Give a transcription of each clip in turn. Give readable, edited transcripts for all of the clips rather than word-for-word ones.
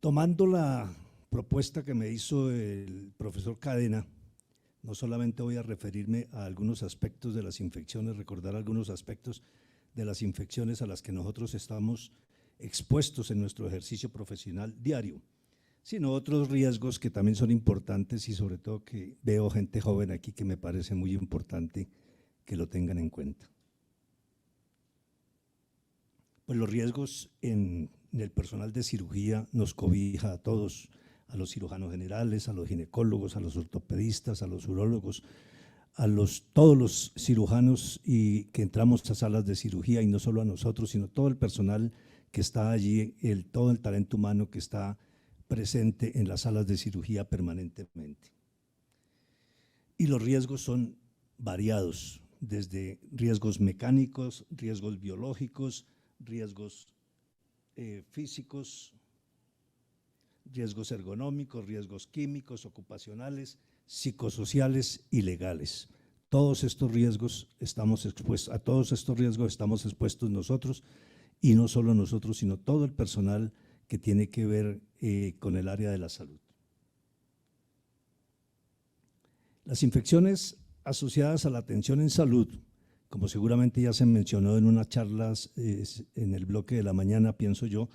Tomando la propuesta que me hizo el profesor Cadena, no solamente voy a referirme a algunos aspectos de las infecciones, recordar algunos aspectos de las infecciones a las que nosotros estamos expuestos en nuestro ejercicio profesional diario, sino otros riesgos que también son importantes y sobre todo que veo gente joven aquí que me parece muy importante que lo tengan en cuenta. Pues los riesgos en el personal de cirugía nos cobija a todos, a los cirujanos generales, a los ginecólogos, a los ortopedistas, a los urólogos, a todos los cirujanos y que entramos a salas de cirugía, y no solo a nosotros, sino todo el personal que está allí, todo el talento humano que está presente en las salas de cirugía permanentemente. Y los riesgos son variados, desde riesgos mecánicos, riesgos biológicos, riesgos físicos, riesgos ergonómicos, riesgos químicos, ocupacionales, psicosociales y legales. Todos estos riesgos estamos expuestos, a todos estos riesgos estamos expuestos nosotros, y no solo nosotros, sino todo el personal que tiene que ver con el área de la salud. Las infecciones asociadas a la atención en salud, como seguramente ya se mencionó en unas charlas en el bloque de la mañana, pienso yo,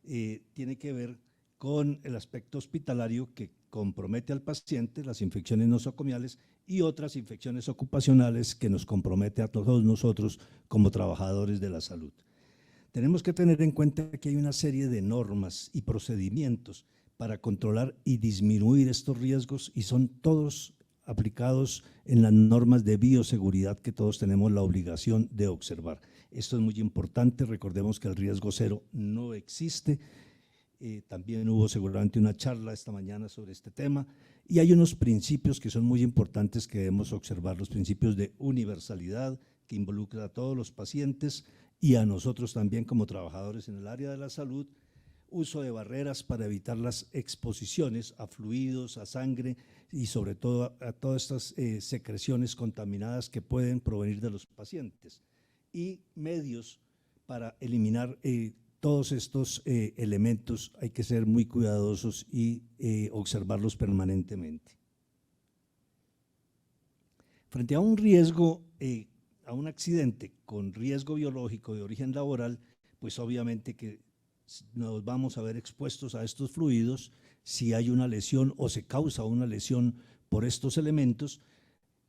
tiene que ver con el aspecto hospitalario que compromete al paciente, las infecciones nosocomiales y otras infecciones ocupacionales que nos compromete a todos nosotros como trabajadores de la salud. Tenemos que tener en cuenta que hay una serie de normas y procedimientos para controlar y disminuir estos riesgos, y son todos aplicados en las normas de bioseguridad que todos tenemos la obligación de observar. Esto es muy importante, recordemos que el riesgo cero no existe. También hubo seguramente una charla esta mañana sobre este tema, y hay unos principios que son muy importantes que debemos observar, los principios de universalidad que involucra a todos los pacientes y a nosotros también como trabajadores en el área de la salud, uso de barreras para evitar las exposiciones a fluidos, a sangre y sobre todo a todas estas secreciones contaminadas que pueden provenir de los pacientes, y medios para eliminar todos estos elementos. Hay que ser muy cuidadosos y observarlos permanentemente. Frente a un riesgo, a un accidente con riesgo biológico de origen laboral, pues obviamente que nos vamos a ver expuestos a estos fluidos si hay una lesión o se causa una lesión por estos elementos,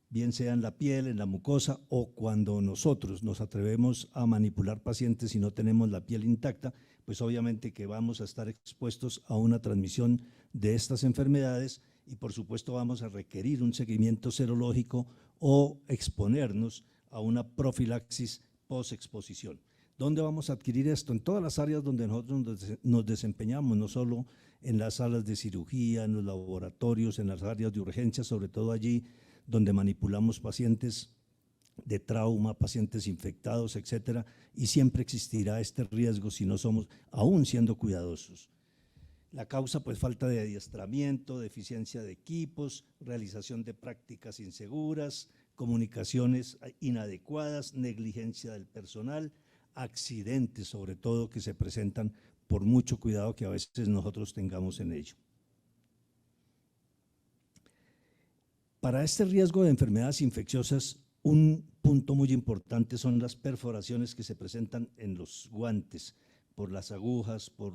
bien sea en la piel, en la mucosa, o cuando nosotros nos atrevemos a manipular pacientes y no tenemos la piel intacta, pues obviamente que vamos a estar expuestos a una transmisión de estas enfermedades, y por supuesto vamos a requerir un seguimiento serológico o exponernos a una profilaxis post-exposición. ¿Dónde vamos a adquirir esto? En todas las áreas donde nosotros nos desempeñamos, no solo en las salas de cirugía, en los laboratorios, en las áreas de urgencia, sobre todo allí donde manipulamos pacientes de trauma, pacientes infectados, etcétera, y siempre existirá este riesgo si no somos, aún siendo cuidadosos. La causa, pues, falta de adiestramiento, deficiencia de equipos, realización de prácticas inseguras, comunicaciones inadecuadas, negligencia del personal, accidentes sobre todo que se presentan por mucho cuidado que a veces nosotros tengamos en ello. Para este riesgo de enfermedades infecciosas, un punto muy importante son las perforaciones que se presentan en los guantes, por las agujas, por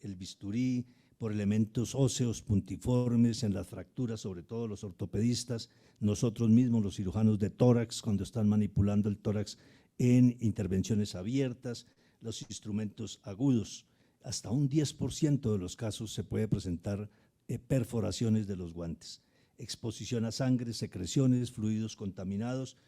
el bisturí, por elementos óseos puntiformes, en las fracturas, sobre todo los ortopedistas, nosotros mismos, los cirujanos de tórax, cuando están manipulando el tórax en intervenciones abiertas, los instrumentos agudos. Hasta un 10% de los casos se puede presentar perforaciones de los guantes. Exposición a sangre, secreciones, fluidos contaminados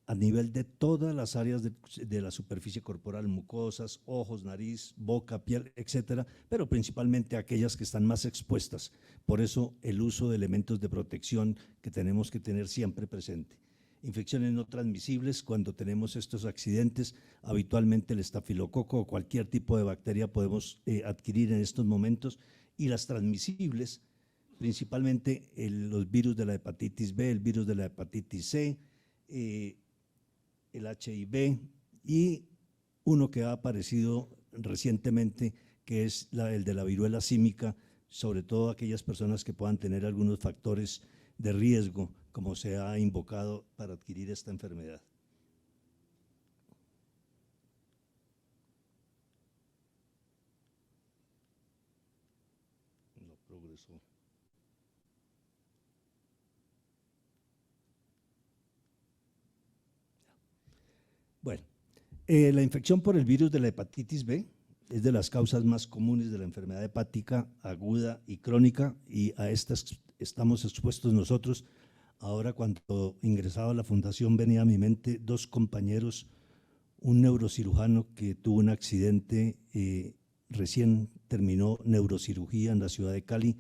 a nivel de todas las áreas de la superficie corporal, mucosas, ojos, nariz, boca, piel, etcétera, pero principalmente aquellas que están más expuestas. Por eso el uso de elementos de protección que tenemos que tener siempre presente. Infecciones no transmisibles, cuando tenemos estos accidentes, habitualmente el estafilococo o cualquier tipo de bacteria podemos adquirir en estos momentos, y las transmisibles, principalmente los virus de la hepatitis B, el virus de la hepatitis C, el HIV, y uno que ha aparecido recientemente, que es el de la viruela símica, sobre todo aquellas personas que puedan tener algunos factores de riesgo, como se ha invocado para adquirir esta enfermedad. No progresó. Bueno, la infección por el virus de la hepatitis B es de las causas más comunes de la enfermedad hepática aguda y crónica, y a estas estamos expuestos nosotros. Ahora, cuando ingresaba a la fundación, venía a mi mente dos compañeros, un neurocirujano que tuvo un accidente, recién terminó neurocirugía en la ciudad de Cali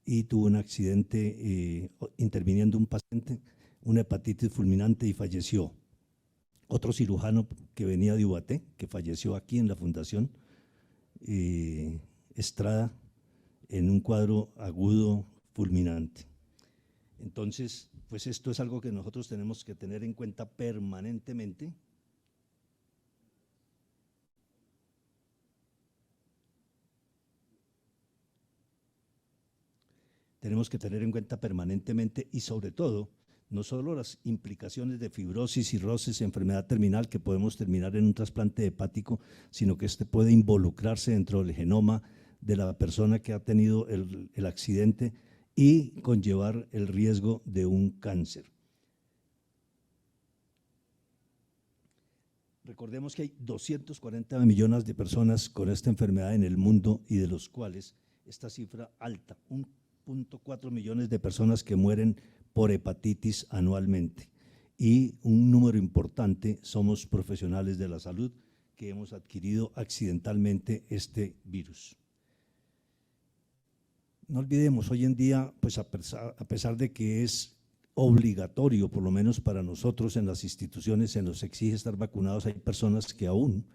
y tuvo un accidente interviniendo un paciente, una hepatitis fulminante, y falleció. Otro cirujano que venía de Ubaté, que falleció aquí en la fundación, Estrada, en un cuadro agudo fulminante. Entonces, pues esto es algo que nosotros tenemos que tener en cuenta permanentemente. Tenemos que tener en cuenta permanentemente, y sobre todo, no solo las implicaciones de fibrosis, cirrosis, enfermedad terminal, que podemos terminar en un trasplante hepático, sino que este puede involucrarse dentro del genoma de la persona que ha tenido el accidente y conllevar el riesgo de un cáncer. Recordemos que hay 240 millones de personas con esta enfermedad en el mundo, y de los cuales esta cifra alta, 1.4 millones de personas que mueren por hepatitis anualmente, y un número importante somos profesionales de la salud que hemos adquirido accidentalmente este virus. No olvidemos, hoy en día, pues a pesar de que es obligatorio, por lo menos para nosotros en las instituciones, se nos exige estar vacunados, hay personas que aún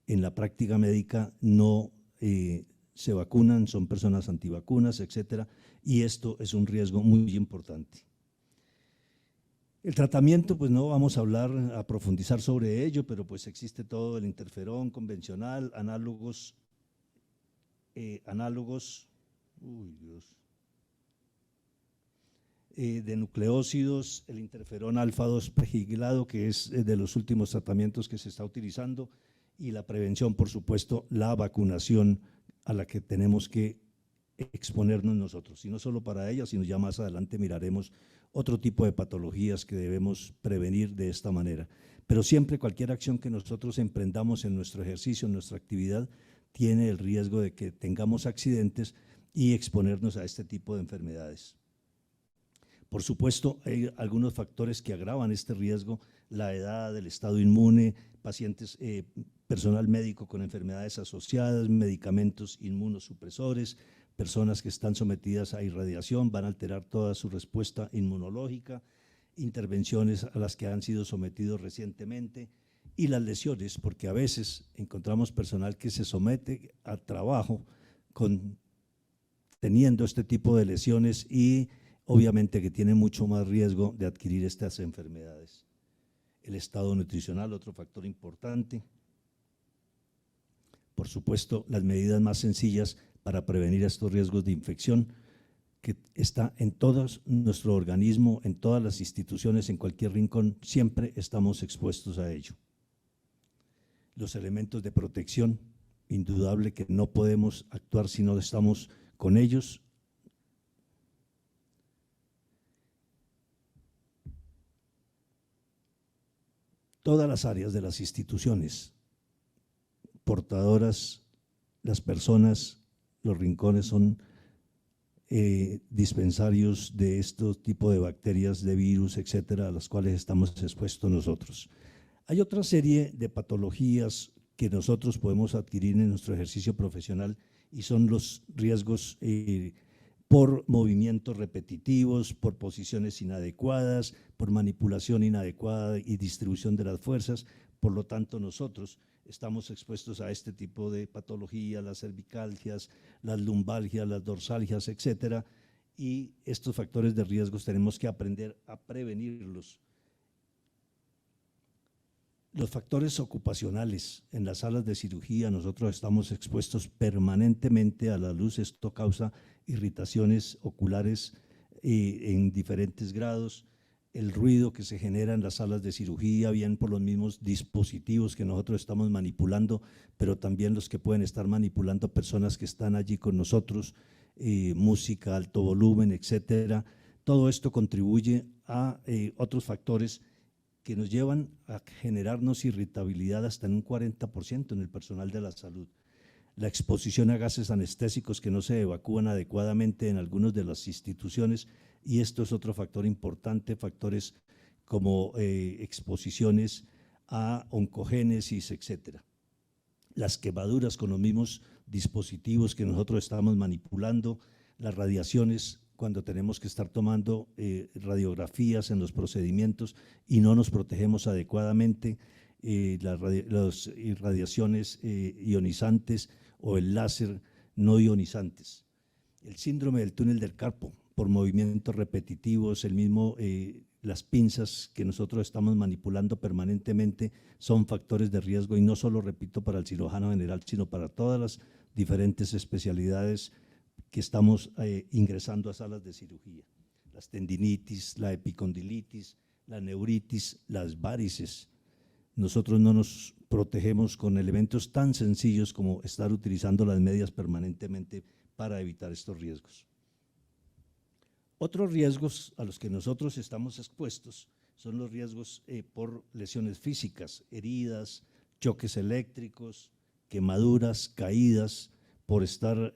en la práctica médica no se vacunan, son personas antivacunas, etcétera, y esto es un riesgo muy importante. El tratamiento, pues no vamos a hablar, a profundizar sobre ello, pero pues existe todo el interferón convencional, análogos, de nucleócidos, el interferón alfa-2 pregilado, que es de los últimos tratamientos que se está utilizando, y la prevención, por supuesto, la vacunación a la que tenemos que exponernos nosotros, y no solo para ella, sino ya más adelante miraremos otro tipo de patologías que debemos prevenir de esta manera. Pero siempre cualquier acción que nosotros emprendamos en nuestro ejercicio, en nuestra actividad, tiene el riesgo de que tengamos accidentes y exponernos a este tipo de enfermedades. Por supuesto, hay algunos factores que agravan este riesgo: la edad, el estado inmune, pacientes, personal médico con enfermedades asociadas, medicamentos inmunosupresores, personas que están sometidas a irradiación, van a alterar toda su respuesta inmunológica, intervenciones a las que han sido sometidos recientemente, y las lesiones, porque a veces encontramos personal que se somete a trabajo teniendo este tipo de lesiones, y obviamente que tiene mucho más riesgo de adquirir estas enfermedades. El estado nutricional, otro factor importante. Por supuesto, las medidas más sencillas para prevenir estos riesgos de infección, que está en todo nuestro organismo, en todas las instituciones, en cualquier rincón, siempre estamos expuestos a ello. Los elementos de protección, indudable que no podemos actuar si no estamos con ellos. Todas las áreas de las instituciones portadoras, las personas, los rincones son dispensarios de estos tipos de bacterias, de virus, etcétera, a las cuales estamos expuestos nosotros. Hay otra serie de patologías que nosotros podemos adquirir en nuestro ejercicio profesional, y son los riesgos por movimientos repetitivos, por posiciones inadecuadas, por manipulación inadecuada y distribución de las fuerzas. Por lo tanto, nosotros estamos expuestos a este tipo de patología, las cervicalgias, las lumbalgias, las dorsalgias, etcétera, y estos factores de riesgos tenemos que aprender a prevenirlos. Los factores ocupacionales en las salas de cirugía, nosotros estamos expuestos permanentemente a la luz, esto causa irritaciones oculares en diferentes grados, el ruido que se genera en las salas de cirugía, bien por los mismos dispositivos que nosotros estamos manipulando, pero también los que pueden estar manipulando personas que están allí con nosotros, música, alto volumen, etcétera. Todo esto contribuye a otros factores que nos llevan a generarnos irritabilidad hasta en un 40% en el personal de la salud. La exposición a gases anestésicos que no se evacúan adecuadamente en algunas de las instituciones, y esto es otro factor importante, factores como exposiciones a oncogénesis, etcétera. Las quemaduras con los mismos dispositivos que nosotros estamos manipulando, las radiaciones cuando tenemos que estar tomando radiografías en los procedimientos y no nos protegemos adecuadamente, las radiaciones ionizantes o el láser no ionizantes. El síndrome del túnel del carpo por movimientos repetitivos, las pinzas que nosotros estamos manipulando permanentemente son factores de riesgo y no solo, repito, para el cirujano general, sino para todas las diferentes especialidades que estamos ingresando a salas de cirugía. Las tendinitis, la epicondilitis, la neuritis, las varices. Nosotros no nos protegemos con elementos tan sencillos como estar utilizando las medias permanentemente para evitar estos riesgos. Otros riesgos a los que nosotros estamos expuestos son los riesgos por lesiones físicas, heridas, choques eléctricos, quemaduras, caídas, por estar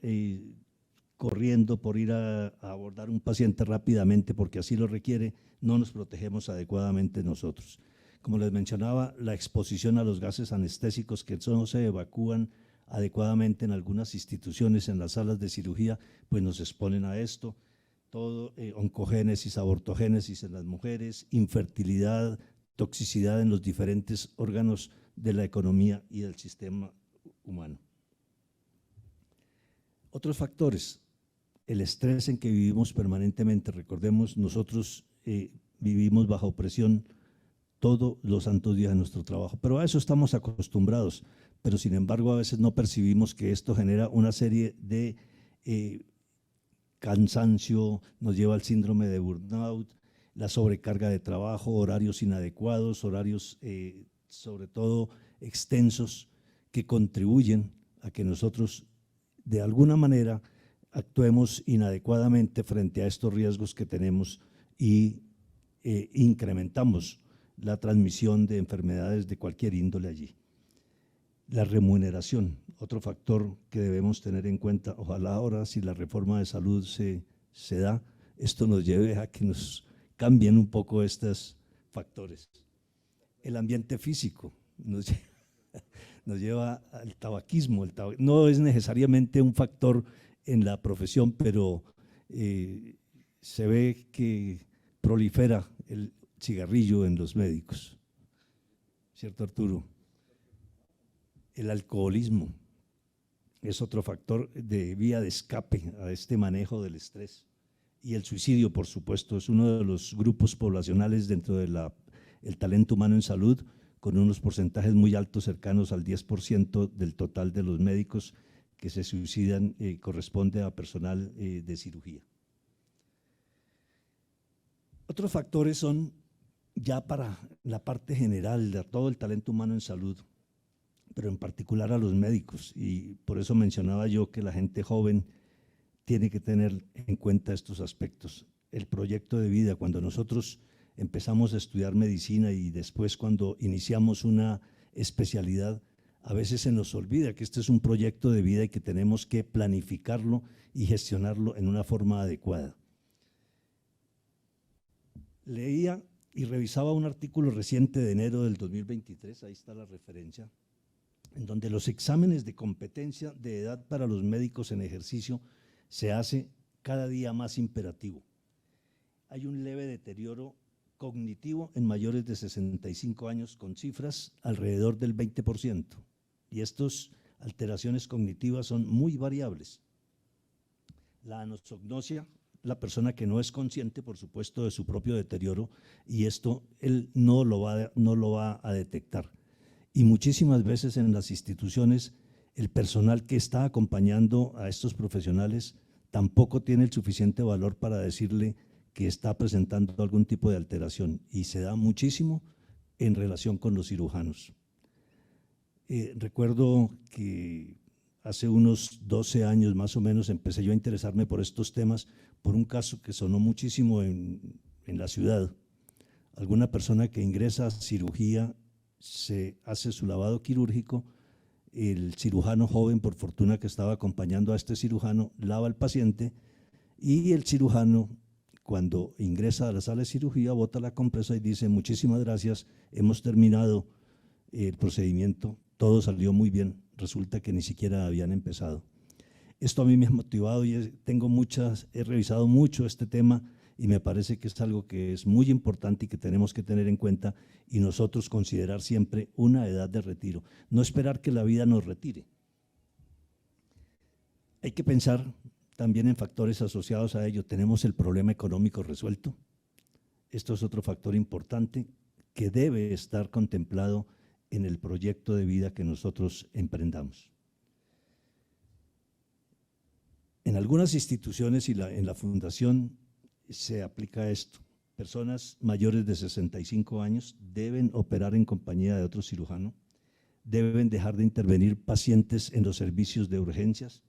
corriendo, por ir a abordar un paciente rápidamente porque así lo requiere, no nos protegemos adecuadamente nosotros. Como les mencionaba, la exposición a los gases anestésicos que no se evacúan adecuadamente en algunas instituciones, en las salas de cirugía, pues nos exponen a esto. Todo, oncogénesis, abortogénesis en las mujeres, infertilidad, toxicidad en los diferentes órganos de la economía y del sistema humano. Otros factores, el estrés en que vivimos permanentemente. Recordemos, nosotros vivimos bajo presión todos los santos días de nuestro trabajo, pero a eso estamos acostumbrados, pero sin embargo a veces no percibimos que esto genera una serie de cansancio, nos lleva al síndrome de burnout, la sobrecarga de trabajo, horarios inadecuados, horarios sobre todo extensos, que contribuyen a que nosotros de alguna manera actuemos inadecuadamente frente a estos riesgos que tenemos y incrementamos la transmisión de enfermedades de cualquier índole allí. La remuneración, otro factor que debemos tener en cuenta. Ojalá ahora, si la reforma de salud se da, esto nos lleve a que nos cambien un poco estos factores. El ambiente físico nos lleva al tabaquismo. No es necesariamente un factor en la profesión, pero se ve que prolifera el cigarrillo en los médicos. ¿Cierto, Arturo? El alcoholismo es otro factor de vía de escape a este manejo del estrés. Y el suicidio, por supuesto, es uno de los grupos poblacionales dentro del talento humano en salud, con unos porcentajes muy altos, cercanos al 10% del total de los médicos que se suicidan, corresponde a personal de cirugía. Otros factores son ya para la parte general de todo el talento humano en salud, pero en particular a los médicos, y por eso mencionaba yo que la gente joven tiene que tener en cuenta estos aspectos. El proyecto de vida, cuando nosotros empezamos a estudiar medicina y después cuando iniciamos una especialidad, a veces se nos olvida que este es un proyecto de vida y que tenemos que planificarlo y gestionarlo en una forma adecuada. Leía y revisaba un artículo reciente de enero del 2023, ahí está la referencia, en donde los exámenes de competencia de edad para los médicos en ejercicio se hace cada día más imperativo. Hay un leve deterioro cognitivo en mayores de 65 años con cifras alrededor del 20%, y estas alteraciones cognitivas son muy variables. La anosognosia, la persona que no es consciente, por supuesto, de su propio deterioro, y esto él no lo va a detectar. Y muchísimas veces en las instituciones el personal que está acompañando a estos profesionales tampoco tiene el suficiente valor para decirle que está presentando algún tipo de alteración, y se da muchísimo en relación con los cirujanos. Recuerdo que hace unos 12 años más o menos empecé yo a interesarme por estos temas por un caso que sonó muchísimo en la ciudad. Alguna persona que ingresa a cirugía, se hace su lavado quirúrgico, el cirujano joven, por fortuna que estaba acompañando a este cirujano, lava al paciente y el cirujano, cuando ingresa a la sala de cirugía, bota la compresa y dice: muchísimas gracias, hemos terminado el procedimiento, todo salió muy bien. Resulta que ni siquiera habían empezado. Esto a mí me ha motivado y he revisado mucho este tema y me parece que es algo que es muy importante y que tenemos que tener en cuenta, y nosotros considerar siempre una edad de retiro, no esperar que la vida nos retire. Hay que pensar también en factores asociados a ello. Tenemos el problema económico resuelto. Esto es otro factor importante que debe estar contemplado en el proyecto de vida que nosotros emprendamos. En algunas instituciones y en la fundación se aplica esto. Personas mayores de 65 años deben operar en compañía de otro cirujano, deben dejar de intervenir pacientes en los servicios de urgencias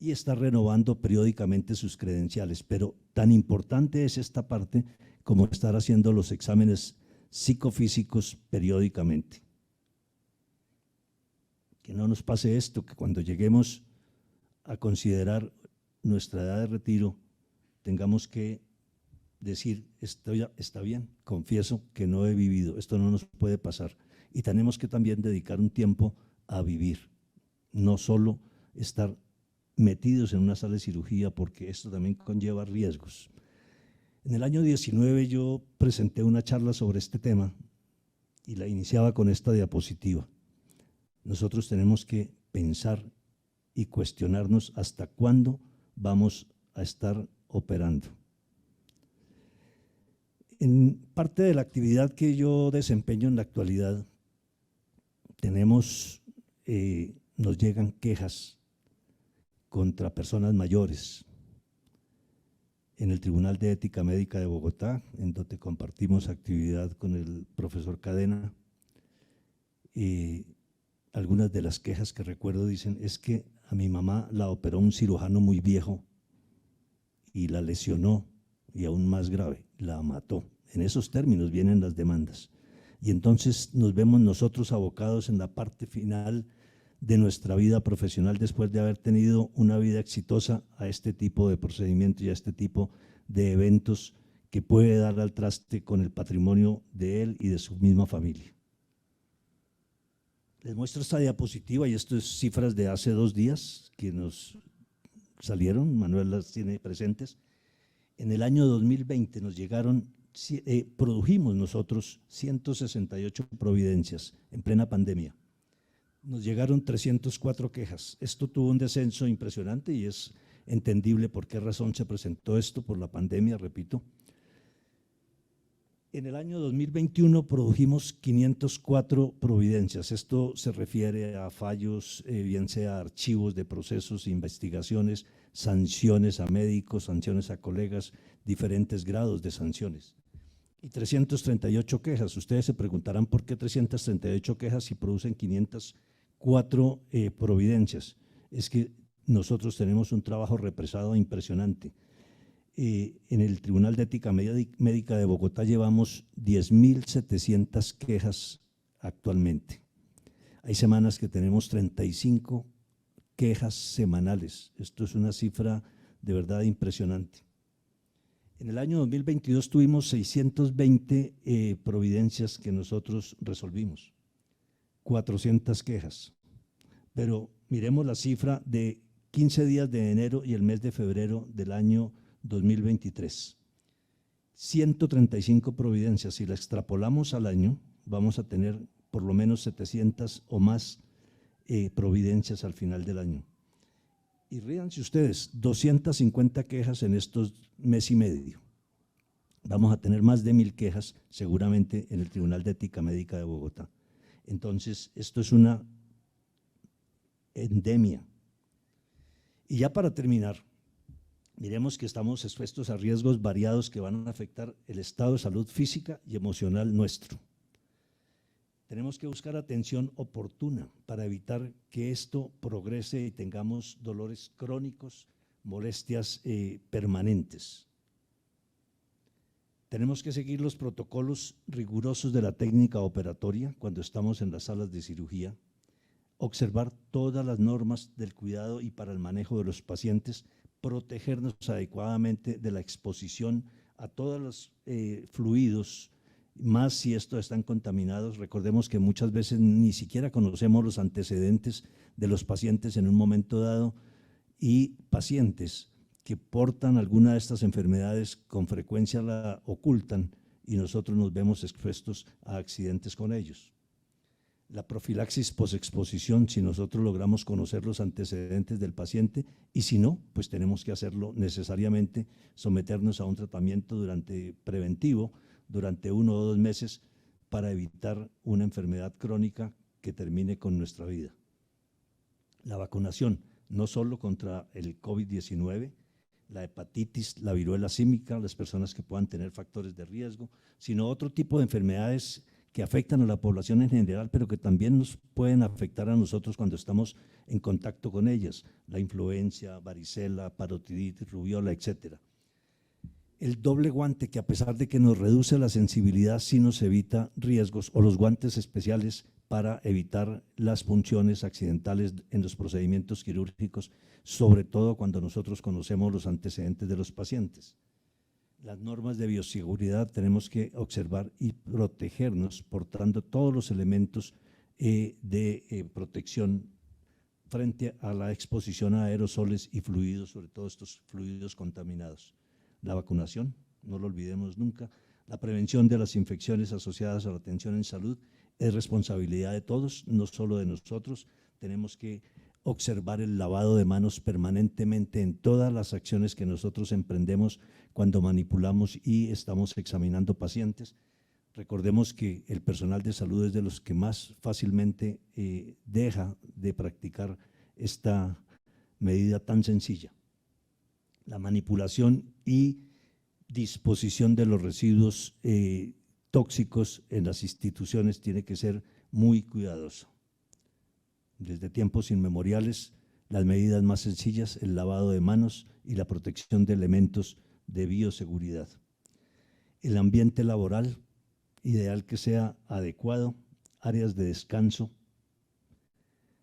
y estar renovando periódicamente sus credenciales. Pero tan importante es esta parte como estar haciendo los exámenes psicofísicos periódicamente. Que no nos pase esto, que cuando lleguemos a considerar nuestra edad de retiro, tengamos que decir: está bien, confieso que no he vivido, esto no nos puede pasar. Y tenemos que también dedicar un tiempo a vivir, no solo estar metidos en una sala de cirugía, porque esto también conlleva riesgos. En el año 19 yo presenté una charla sobre este tema y la iniciaba con esta diapositiva. Nosotros tenemos que pensar y cuestionarnos hasta cuándo vamos a estar operando. En parte de la actividad que yo desempeño en la actualidad, nos llegan quejas contra personas mayores. En el Tribunal de Ética Médica de Bogotá, en donde compartimos actividad con el profesor Cadena, algunas de las quejas que recuerdo dicen: es que a mi mamá la operó un cirujano muy viejo y la lesionó, y aún más grave, la mató. En esos términos vienen las demandas. Y entonces nos vemos nosotros abocados en la parte final de nuestra vida profesional, después de haber tenido una vida exitosa, a este tipo de procedimientos y a este tipo de eventos que puede dar al traste con el patrimonio de él y de su misma familia. Les muestro esta diapositiva, y esto es cifras de hace 2 días que nos salieron, Manuel las tiene presentes. En el año 2020 nos llegaron, produjimos nosotros 168 providencias en plena pandemia. Nos llegaron 304 quejas. Esto tuvo un descenso impresionante y es entendible por qué razón se presentó esto, por la pandemia, repito. En el año 2021 produjimos 504 providencias. Esto se refiere a fallos, bien sea archivos de procesos, investigaciones, sanciones a médicos, sanciones a colegas, diferentes grados de sanciones. Y 338 quejas. Ustedes se preguntarán por qué 338 quejas si producen 504 providencias. Es que nosotros tenemos un trabajo represado impresionante. En el Tribunal de Ética Médica de Bogotá llevamos 10.700 quejas actualmente. Hay semanas que tenemos 35 quejas semanales. Esto es una cifra de verdad impresionante. En el año 2022 tuvimos 620 providencias que nosotros resolvimos, 400 quejas. Pero miremos la cifra de 15 días de enero y el mes de febrero del año 2023, 135 providencias. Si la extrapolamos al año, vamos a tener por lo menos 700 o más providencias al final del año. Y ríanse ustedes, 250 quejas en estos mes y medio. Vamos a tener más de 1000 quejas seguramente en el Tribunal de Ética Médica de Bogotá. Entonces, esto es una endemia. Y ya para terminar, miremos que estamos expuestos a riesgos variados que van a afectar el estado de salud física y emocional nuestro. Tenemos que buscar atención oportuna para evitar que esto progrese y tengamos dolores crónicos, molestias permanentes. Tenemos que seguir los protocolos rigurosos de la técnica operatoria cuando estamos en las salas de cirugía, observar todas las normas del cuidado y para el manejo de los pacientes, protegernos adecuadamente de la exposición a todos los fluidos, más si estos están contaminados. Recordemos que muchas veces ni siquiera conocemos los antecedentes de los pacientes en un momento dado, y pacientes que portan alguna de estas enfermedades con frecuencia la ocultan y nosotros nos vemos expuestos a accidentes con ellos. La profilaxis posexposición, si nosotros logramos conocer los antecedentes del paciente, y si no, pues tenemos que hacerlo necesariamente, someternos a un tratamiento preventivo durante 1 o 2 meses para evitar una enfermedad crónica que termine con nuestra vida. La vacunación, no solo contra el COVID-19, la hepatitis, la viruela símica, las personas que puedan tener factores de riesgo, sino otro tipo de enfermedades que afectan a la población en general, pero que también nos pueden afectar a nosotros cuando estamos en contacto con ellas, la influenza, varicela, parotiditis, rubiola, etcétera. El doble guante, que a pesar de que nos reduce la sensibilidad, sí nos evita riesgos, o los guantes especiales para evitar las punciones accidentales en los procedimientos quirúrgicos, sobre todo cuando nosotros conocemos los antecedentes de los pacientes. Las normas de bioseguridad tenemos que observar y protegernos portando todos los elementos de protección frente a la exposición a aerosoles y fluidos, sobre todo estos fluidos contaminados. La vacunación, no lo olvidemos nunca, la prevención de las infecciones asociadas a la atención en salud es responsabilidad de todos, no solo de nosotros. Tenemos que observar el lavado de manos permanentemente en todas las acciones que nosotros emprendemos cuando manipulamos y estamos examinando pacientes. Recordemos que el personal de salud es de los que más fácilmente deja de practicar esta medida tan sencilla. La manipulación y disposición de los residuos tóxicos en las instituciones tiene que ser muy cuidadoso. Desde tiempos inmemoriales, las medidas más sencillas, el lavado de manos y la protección de elementos de bioseguridad. El ambiente laboral, ideal que sea adecuado, áreas de descanso,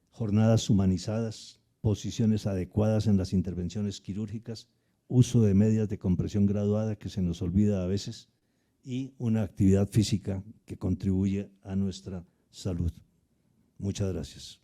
jornadas humanizadas, posiciones adecuadas en las intervenciones quirúrgicas, uso de medias de compresión graduada que se nos olvida a veces, y una actividad física que contribuye a nuestra salud. Muchas gracias.